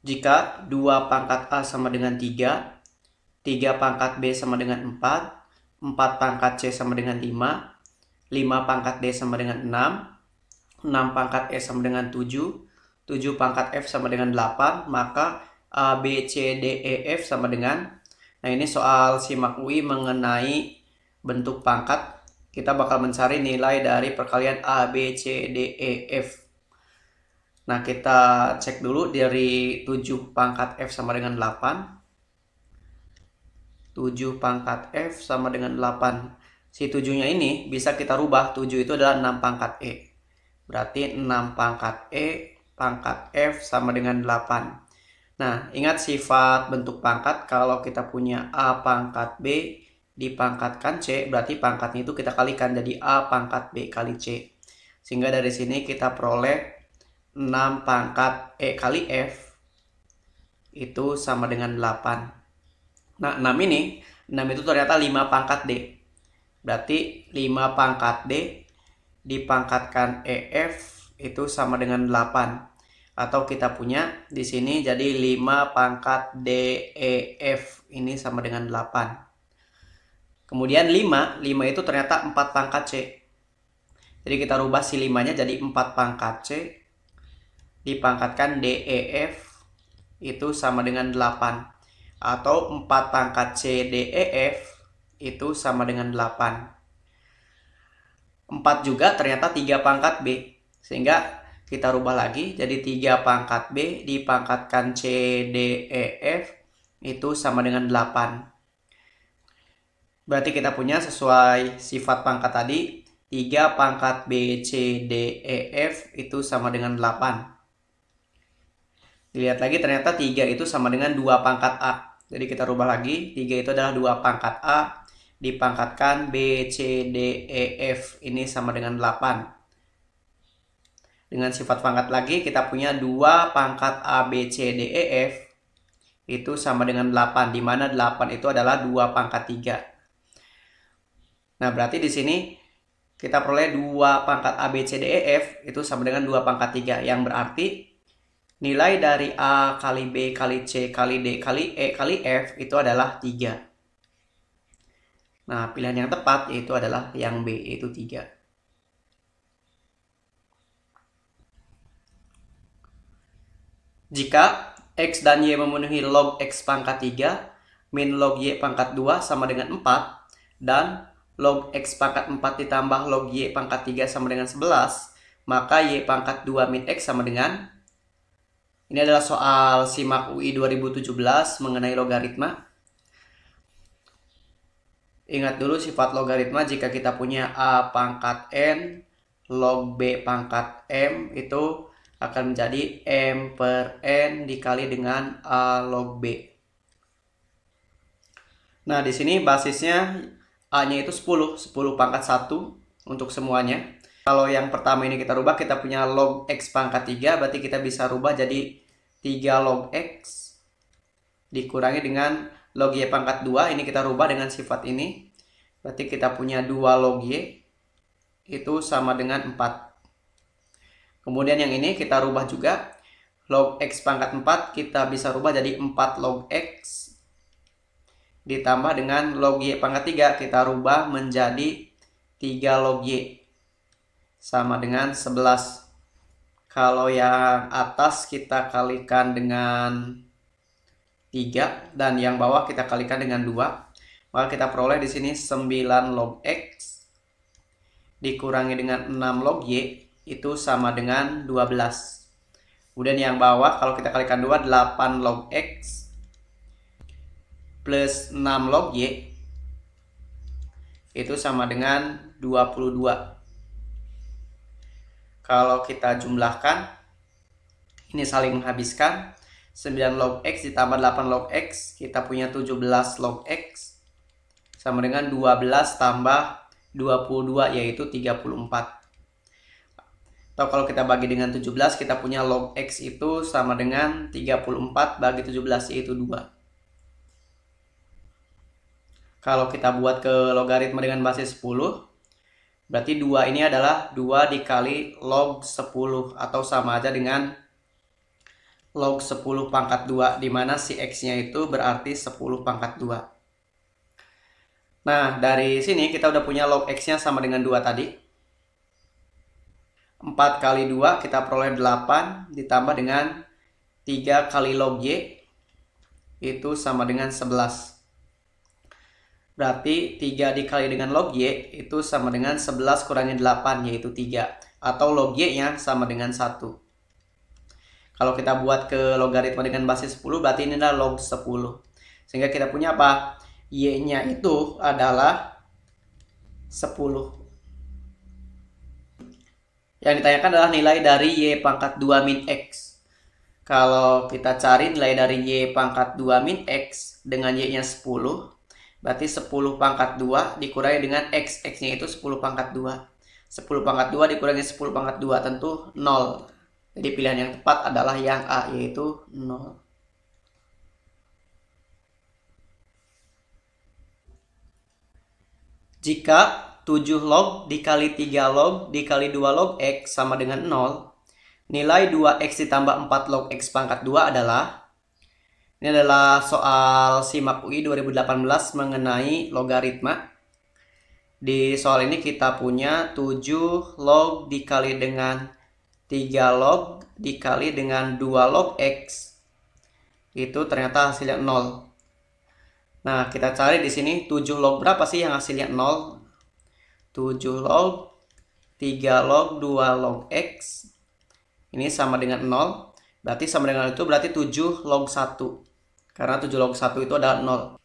Jika 2 pangkat A sama dengan 3, 3 pangkat B sama dengan 4, 4 pangkat C sama dengan 5, 5 pangkat D sama dengan 6, 6 pangkat E sama dengan 7, 7 pangkat F sama dengan 8, maka A, B, C, D, E, F sama dengan. Nah, ini soal SIMAK UI mengenai bentuk pangkat. Kita bakal mencari nilai dari perkalian A, B, C, D, E, F. Nah, kita cek dulu dari 7 pangkat F sama dengan 8. 7 pangkat F sama dengan 8. Si 7-nya ini bisa kita rubah. 7 itu adalah 6 pangkat E. Berarti 6 pangkat E pangkat F sama dengan 8. Nah, ingat sifat bentuk pangkat. Kalau kita punya A pangkat B dipangkatkan C, berarti pangkatnya itu kita kalikan jadi A pangkat B kali C. Sehingga dari sini kita peroleh 6 pangkat E kali F itu sama dengan 8. Nah, 6 ini, 6 itu ternyata 5 pangkat D. Berarti 5 pangkat D dipangkatkan EF itu sama dengan 8. Atau kita punya di sini jadi 5 pangkat DEF ini sama dengan 8. Kemudian 5 itu ternyata 4 pangkat C. Jadi kita rubah si 5-nya jadi 4 pangkat C dipangkatkan DEF itu sama dengan 8. Atau 4 pangkat C DEF itu sama dengan 8. 4 juga ternyata 3 pangkat B. Sehingga kita rubah lagi jadi 3 pangkat B dipangkatkan C DEF itu sama dengan 8. Berarti kita punya sesuai sifat pangkat tadi 3 pangkat B C D E F itu sama dengan 8. Dilihat lagi ternyata 3 itu sama dengan 2 pangkat A. Jadi kita rubah lagi, 3 itu adalah 2 pangkat A dipangkatkan B, C, D, E, F ini sama dengan 8. Dengan sifat pangkat lagi kita punya 2 pangkat A, B, C, D, E, F itu sama dengan 8, di mana 8 itu adalah 2 pangkat 3. Nah, berarti di sini kita peroleh 2 pangkat A, B, C, D, E, F itu sama dengan 2 pangkat 3, yang berarti nilai dari A kali B kali C kali D kali E kali F itu adalah 3. Nah, pilihan yang tepat yaitu adalah yang B, yaitu 3. Jika X dan Y memenuhi log X pangkat 3 min log Y pangkat 2 sama dengan 4 dan log X pangkat 4 ditambah log Y pangkat 3 sama dengan 11, maka Y pangkat 2 min X sama dengan. Ini adalah soal SIMAK UI 2017 mengenai logaritma. Ingat dulu sifat logaritma, jika kita punya A pangkat N log B pangkat M itu akan menjadi M per N dikali dengan A log B. Nah, di sini basisnya A-nya itu 10 pangkat 1 untuk semuanya. Kalau yang pertama ini kita rubah, kita punya log X pangkat 3, berarti kita bisa rubah jadi 3 log X dikurangi dengan log Y pangkat 2, ini kita rubah dengan sifat ini. Berarti kita punya 2 log Y itu sama dengan 4. Kemudian yang ini kita rubah juga, log X pangkat 4 kita bisa rubah jadi 4 log X ditambah dengan log Y pangkat 3 kita rubah menjadi 3 log Y sama dengan 11. Kalau yang atas kita kalikan dengan 3 dan yang bawah kita kalikan dengan 2, maka kita peroleh di sini 9 log X dikurangi dengan 6 log Y itu sama dengan 12. Kemudian yang bawah kalau kita kalikan 2, 8 log X plus 6 log Y itu sama dengan 22. Kalau kita jumlahkan, ini saling menghabiskan. 9 log X ditambah 8 log X, kita punya 17 log X sama dengan 12 tambah 22 yaitu 34. Atau kalau kita bagi dengan 17, kita punya log X itu sama dengan 34 bagi 17 yaitu 2. Kalau kita buat ke logaritma dengan basis 10, berarti 2 ini adalah 2 dikali log 10 atau sama aja dengan log 10 pangkat 2, di mana si X-nya itu berarti 10 pangkat 2. Nah, dari sini kita udah punya log X-nya sama dengan 2 tadi. 4 kali 2 kita peroleh 8, ditambah dengan 3 kali log Y, itu sama dengan 11. Berarti 3 dikali dengan log Y, itu sama dengan 11 kurangi 8, yaitu 3. Atau log Y-nya sama dengan 1. Kalau kita buat ke logaritma dengan basis 10, berarti ini adalah log 10. Sehingga kita punya apa? Y-nya itu adalah 10. Yang ditanyakan adalah nilai dari Y pangkat 2 min X. Kalau kita cari nilai dari Y pangkat 2 min X dengan Y-nya 10, berarti 10 pangkat 2 dikurangi dengan X. X-nya itu 10 pangkat 2. 10 pangkat 2 dikurangi 10 pangkat 2, tentu 0. Jadi pilihan yang tepat adalah yang A, yaitu 0. Jika 7 log dikali 3 log dikali 2 log X sama dengan 0, nilai 2X ditambah 4 log X pangkat 2 adalah, ini adalah soal SIMAK UI 2018 mengenai logaritma. Di soal ini kita punya 7 log dikali dengan 3 log dikali dengan 2 log X. Itu ternyata hasilnya 0. Nah, kita cari di sini 7 log berapa sih yang hasilnya 0? 7 log 3 log 2 log X. Ini sama dengan 0. Berarti sama dengan itu berarti 7 log 1. Karena 7 log 1 itu adalah 0.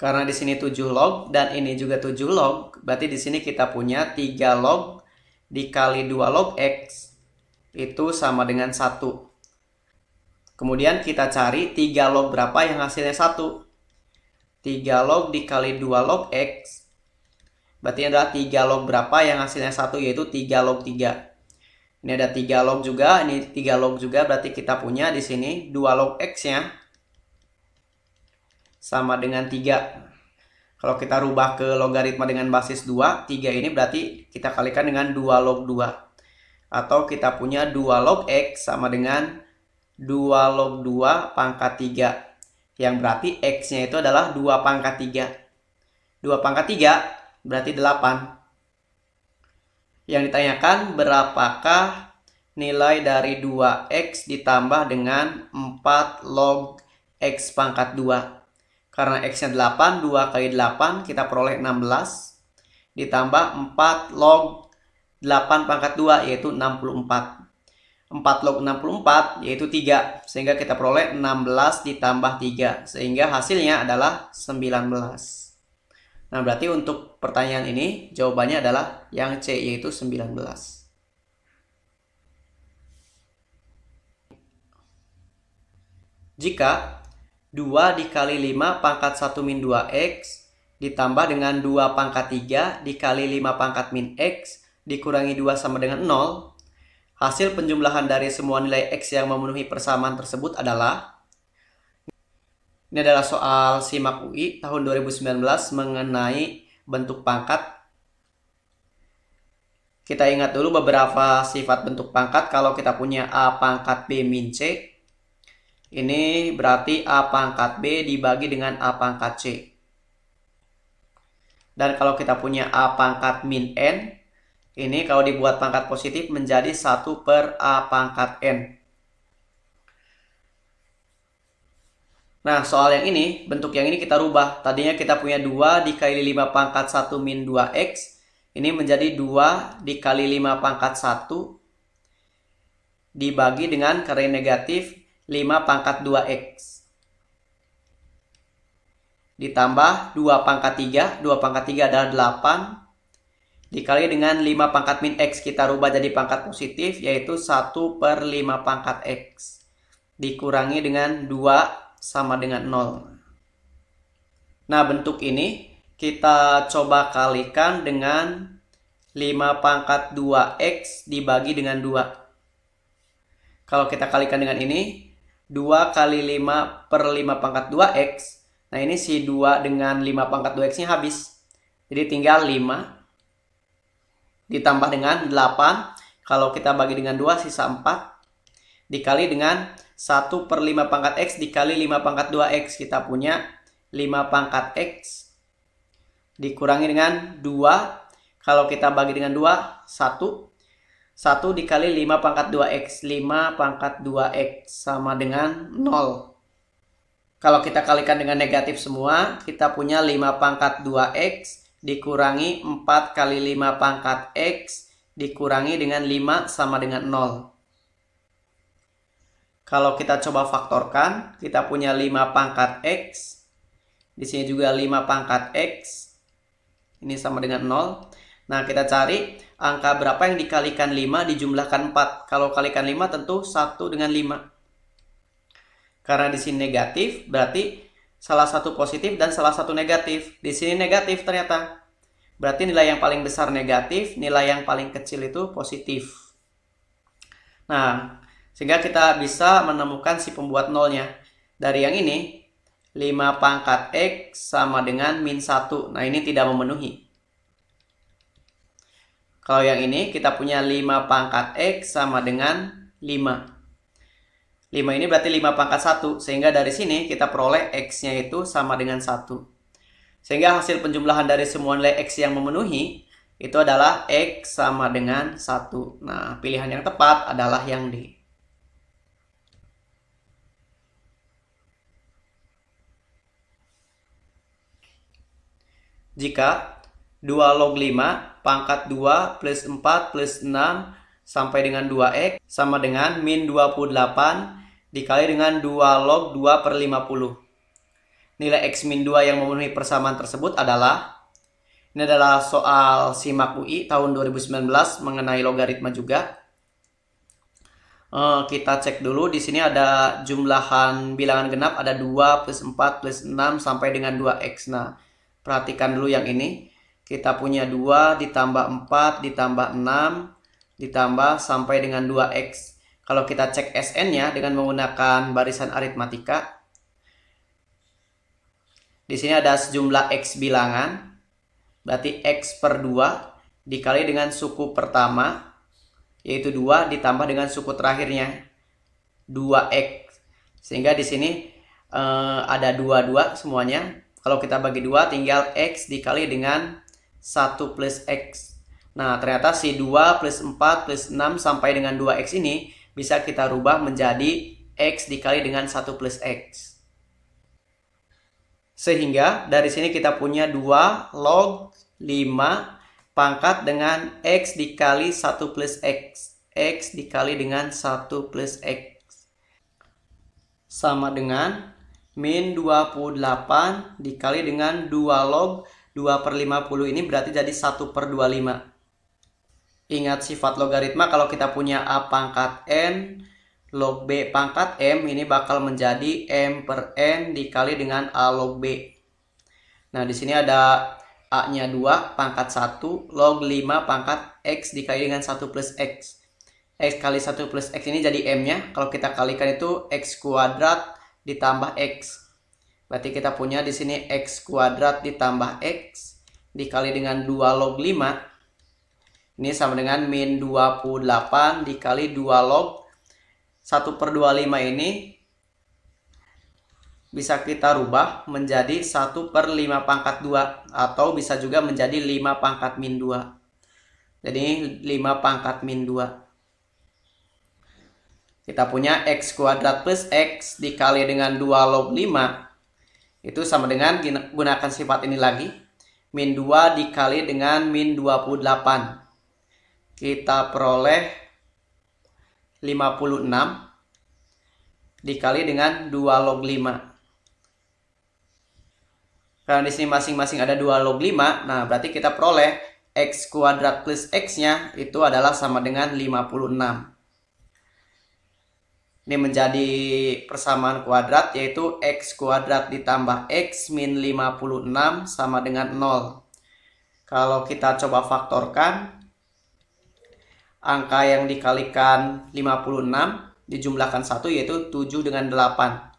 Karena di sini 7 log dan ini juga 7 log, berarti di sini kita punya 3 log dikali 2 log X itu sama dengan 1. Kemudian kita cari 3 log berapa yang hasilnya 1. 3 log dikali 2 log X, berarti adalah 3 log berapa yang hasilnya 1, yaitu 3 log 3. Ini ada 3 log juga, ini 3 log juga, berarti kita punya di sini 2 log X-nya sama dengan 3. Kalau kita rubah ke logaritma dengan basis 2, 3 ini berarti kita kalikan dengan 2 log 2. Atau kita punya 2 log X sama dengan 2 log 2 pangkat 3. Yang berarti X-nya itu adalah 2 pangkat 3. 2 pangkat 3 berarti 8. Yang ditanyakan berapakah nilai dari 2X ditambah dengan 4 log X pangkat 2. Karena X-nya 8, 2 kali 8 kita peroleh 16. Ditambah 4 log 8 pangkat 2 yaitu 64. 4 log 64 yaitu 3. Sehingga kita peroleh 16 ditambah 3. Sehingga hasilnya adalah 19. Nah, berarti untuk pertanyaan ini jawabannya adalah yang C, yaitu 19. Jika 2 dikali 5 pangkat 1 min 2X ditambah dengan 2 pangkat 3 dikali 5 pangkat min X dikurangi 2 sama dengan 0, hasil penjumlahan dari semua nilai X yang memenuhi persamaan tersebut adalah, ini adalah soal SIMAK UI tahun 2019 mengenai bentuk pangkat. Kita ingat dulu beberapa sifat bentuk pangkat. Kalau kita punya A pangkat B min C, ini berarti A pangkat B dibagi dengan A pangkat C. Dan kalau kita punya A pangkat min N, ini kalau dibuat pangkat positif menjadi 1 per A pangkat N. Nah, soal yang ini, bentuk yang ini kita rubah. Tadinya kita punya 2 dikali 5 pangkat 1 min 2X. Ini menjadi 2 dikali 5 pangkat 1 dibagi dengan karya negatif 5 pangkat 2X. Ditambah 2 pangkat 3. 2 pangkat 3 adalah 8. Dikali dengan 5 pangkat min X, kita rubah jadi pangkat positif, yaitu 1 per 5 pangkat X. Dikurangi dengan 2 sama dengan 0. Nah, bentuk ini kita coba kalikan dengan 5 pangkat 2X dibagi dengan 2. Kalau kita kalikan dengan ini, 2 kali 5 per 5 pangkat 2X. Nah, ini si 2 dengan 5 pangkat 2X-nya habis. Jadi tinggal 5. Ditambah dengan 8, kalau kita bagi dengan 2 sisa 4, dikali dengan 1 per 5 pangkat X dikali 5 pangkat 2X. Kita punya 5 pangkat X dikurangi dengan 2. Kalau kita bagi dengan 2, 1. 1 dikali 5 pangkat 2X. 5 pangkat 2X sama dengan 0. Kalau kita kalikan dengan negatif semua, kita punya 5 pangkat 2X dikurangi 4 kali 5 pangkat X dikurangi dengan 5 sama dengan 0. Kalau kita coba faktorkan, kita punya 5 pangkat X. Di sini juga 5 pangkat X. Ini sama dengan 0. Nah, kita cari angka berapa yang dikalikan 5 dijumlahkan 4. Kalau kalikan 5 tentu 1 dengan 5. Karena di sini negatif, berarti salah satu positif dan salah satu negatif. Di sini negatif ternyata. Berarti nilai yang paling besar negatif, nilai yang paling kecil itu positif. Nah, sehingga kita bisa menemukan si pembuat nolnya. Dari yang ini, 5 pangkat X sama dengan min 1. Nah, ini tidak memenuhi. Kalau yang ini, kita punya 5 pangkat X sama dengan 5. 5 ini berarti 5 pangkat 1. Sehingga dari sini kita peroleh X-nya itu sama dengan 1. Sehingga hasil penjumlahan dari semua nilai X yang memenuhi, itu adalah X sama dengan 1. Nah, pilihan yang tepat adalah yang D. Jika 2 log 5 pangkat 2 plus 4 plus 6 sampai dengan 2X sama dengan min 28 dikali dengan 2 log 2 per 50. Nilai X min 2 yang memenuhi persamaan tersebut adalah, ini adalah soal SIMAK UI tahun 2019 mengenai logaritma juga. Kita cek dulu, di sini ada jumlahan bilangan genap, ada 2 plus 4 plus 6 sampai dengan 2X. Nah, perhatikan dulu yang ini. Kita punya 2 ditambah 4 ditambah 6 ditambah sampai dengan 2X. Kalau kita cek SN-nya dengan menggunakan barisan aritmatika, di sini ada sejumlah X bilangan, berarti X per 2 dikali dengan suku pertama, yaitu 2 ditambah dengan suku terakhirnya 2X. Sehingga di sini ada 2 semuanya. Kalau kita bagi 2 tinggal X dikali dengan 1 plus X. Nah, ternyata si 2 plus 4 plus 6 sampai dengan 2X ini bisa kita rubah menjadi X dikali dengan 1 plus X. Sehingga dari sini kita punya 2 log 5 pangkat dengan X dikali 1 plus X. X dikali dengan 1 plus X. Sama dengan min 28 dikali dengan 2 log 2 per 50. Ini berarti jadi 1 per 25. Ingat sifat logaritma, kalau kita punya A pangkat N log B pangkat M, ini bakal menjadi M per N dikali dengan A log B. Nah, di sini ada A-nya 2 pangkat 1 log 5 pangkat X dikali dengan 1 plus X. X kali 1 plus X ini jadi M-nya. Kalau kita kalikan itu X kuadrat ditambah X. Berarti kita punya di sini X kuadrat ditambah X dikali dengan 2 log 5. Ini sama dengan min 28 dikali 2 log 1 per 25 ini bisa kita rubah menjadi 1 per 5 pangkat 2. Atau bisa juga menjadi 5 pangkat min 2. Jadi 5 pangkat min 2. Kita punya X kuadrat plus X dikali dengan 2 log 5. Itu sama dengan gunakan sifat ini lagi. Min 2 dikali dengan min 28. Kita peroleh 56 dikali dengan 2 log 5. Karena di sini masing-masing ada 2 log 5, nah berarti kita peroleh X kuadrat plus X-nya itu adalah sama dengan 56. Ini menjadi persamaan kuadrat, yaitu X kuadrat ditambah X min 56 sama dengan 0. Kalau kita coba faktorkan, angka yang dikalikan 56 dijumlahkan 1 yaitu 7 dengan 8.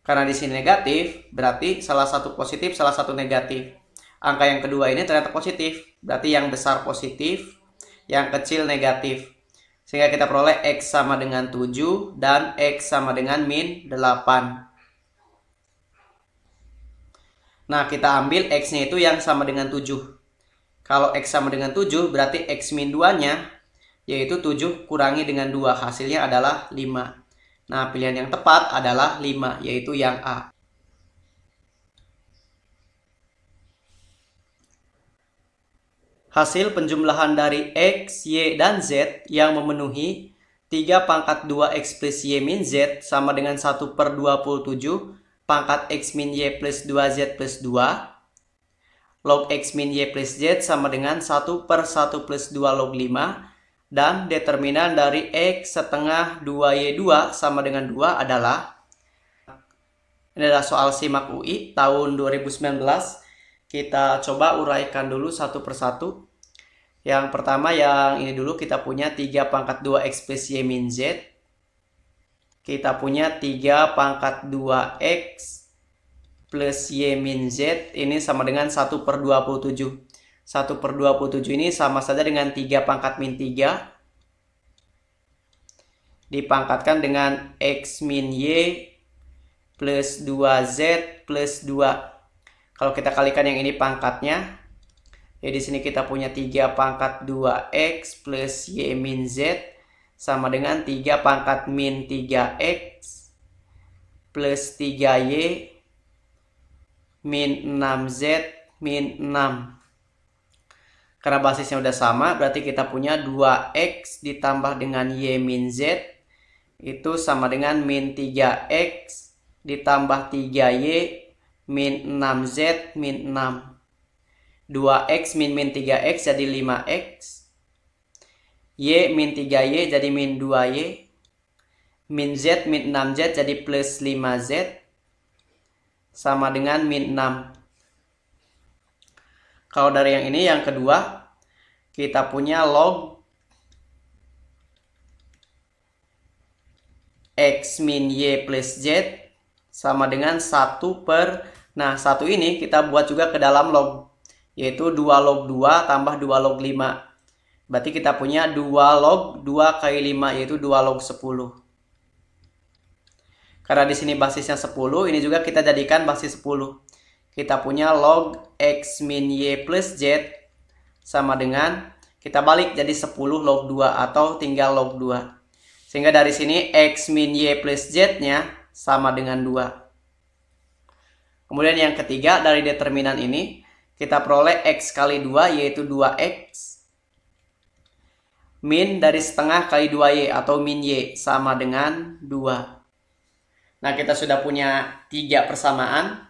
Karena di sini negatif, berarti salah satu positif, salah satu negatif. Angka yang kedua ini ternyata positif, berarti yang besar positif, yang kecil negatif. Sehingga kita peroleh X sama dengan 7 dan X sama dengan min 8. Nah, kita ambil X-nya itu yang sama dengan 7. Kalau X sama dengan 7, berarti X min 2-nya, yaitu 7 kurangi dengan 2. Hasilnya adalah 5. Nah, pilihan yang tepat adalah 5, yaitu yang A. Hasil penjumlahan dari X, Y, dan Z yang memenuhi 3 pangkat 2X plus Y min Z sama dengan 1/27 pangkat X min Y plus 2Z plus 2. Log X min Y plus Z sama dengan 1/1 plus 2 log 5. Dan determinan dari X setengah 2Y2 sama dengan 2 adalah, ini adalah soal SIMAK UI tahun 2019. Kita coba uraikan dulu satu persatu. Yang pertama yang ini dulu, kita punya 3 pangkat 2X plus Y min Z. Kita punya 3 pangkat 2X plus Y min Z. Ini sama dengan 1/27. 1/27 ini sama saja dengan 3 pangkat min 3 dipangkatkan dengan X min Y plus 2Z plus 2. Kalau kita kalikan yang ini pangkatnya, ya di sini kita punya 3 pangkat 2X plus Y min Z sama dengan 3 pangkat min 3X plus 3Y min 6Z min 6. Karena basisnya udah sama, berarti kita punya 2X ditambah dengan Y min Z itu sama dengan min 3X ditambah 3Y min 6Z min 6. 2X min 3X jadi 5X. Y min 3Y jadi min 2Y. Min Z min 6Z jadi plus 5Z sama dengan min 6. Kalau dari yang ini, yang kedua, kita punya log X min Y plus Z sama dengan 1 per, nah 1 ini kita buat juga ke dalam log, yaitu 2 log 2 tambah 2 log 5. Berarti kita punya 2 log 2 kali 5, yaitu 2 log 10. Karena di sini basisnya 10, ini juga kita jadikan basis 10. Kita punya log X min Y plus Z sama dengan, kita balik jadi 10 log 2 atau tinggal log 2. Sehingga dari sini X min Y plus Z-nya sama dengan 2. Kemudian yang ketiga, dari determinan ini kita peroleh X kali 2 yaitu 2X. Min dari setengah kali 2Y atau min Y sama dengan 2. Nah, kita sudah punya 3 persamaan.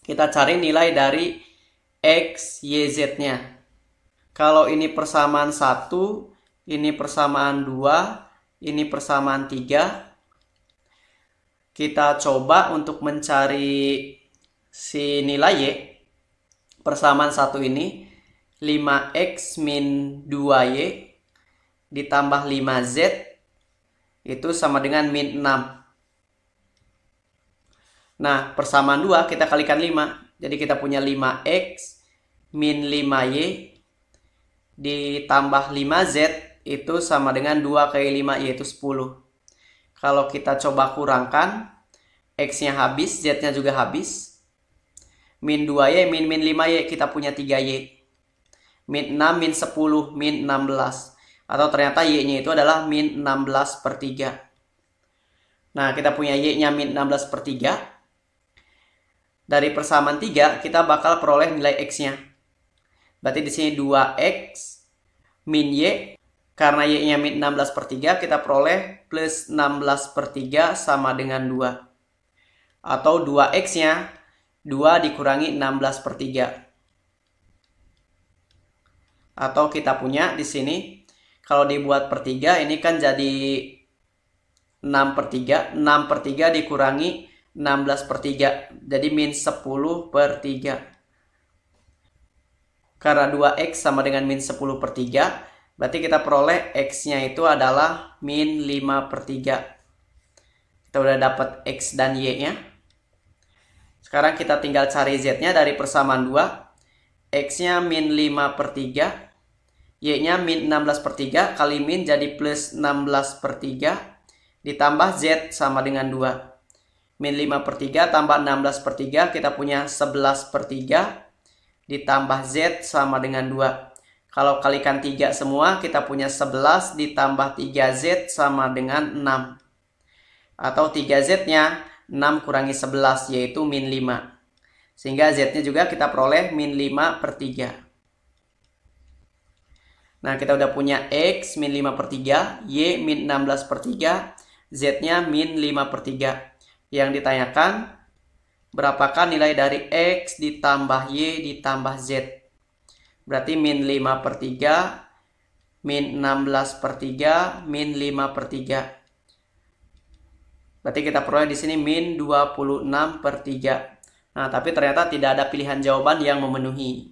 Kita cari nilai dari X, Y, Z-nya. Kalau ini persamaan 1, ini persamaan 2, ini persamaan 3. Kita coba untuk mencari si nilai Y. Persamaan 1 ini 5X min 2Y ditambah 5Z itu sama dengan min 6. Nah, persamaan 2 kita kalikan 5. Jadi kita punya 5X min 5Y ditambah 5Z itu sama dengan 2 kali 5 yaitu 10. Kalau kita coba kurangkan, X-nya habis, Z-nya juga habis. Min 2Y, min 5Y kita punya 3Y. Min 6, min 10, min 16. Atau ternyata Y-nya itu adalah min 16/3. Nah, kita punya Y-nya min 16/3. Dari persamaan 3 kita bakal peroleh nilai X-nya. Berarti di sini 2X min Y, karena Y-nya min 16/3 kita peroleh plus 16/3 sama dengan 2. Atau 2X-nya 2 dikurangi 16/3. Atau kita punya di sini kalau dibuat per 3 ini kan jadi 6/3. 6/3 dikurangi 16/3 jadi min 10/3. Karena 2X sama dengan min 10/3, berarti kita peroleh X-nya itu adalah min 5/3. Kita udah dapat X dan Y-nya. Sekarang kita tinggal cari Z-nya dari persamaan 2. X-nya min 5/3, Y-nya min 16/3 kali min jadi plus 16/3 ditambah Z sama dengan 2. Min 5/3 tambah 16/3 kita punya 11/3 ditambah Z sama dengan 2. Kalau kalikan 3 semua kita punya 11 ditambah 3Z sama dengan 6. Atau 3Z-nya 6 kurangi 11 yaitu min 5. Sehingga Z-nya juga kita peroleh min 5/3. Nah, kita udah punya X min 5/3, Y min 16/3, Z-nya min 5/3. Yang ditanyakan, berapakah nilai dari X ditambah Y ditambah Z? Berarti min 5/3, min 16/3, min 5/3. Berarti kita peroleh di sini min 26/3. Nah, tapi ternyata tidak ada pilihan jawaban yang memenuhi.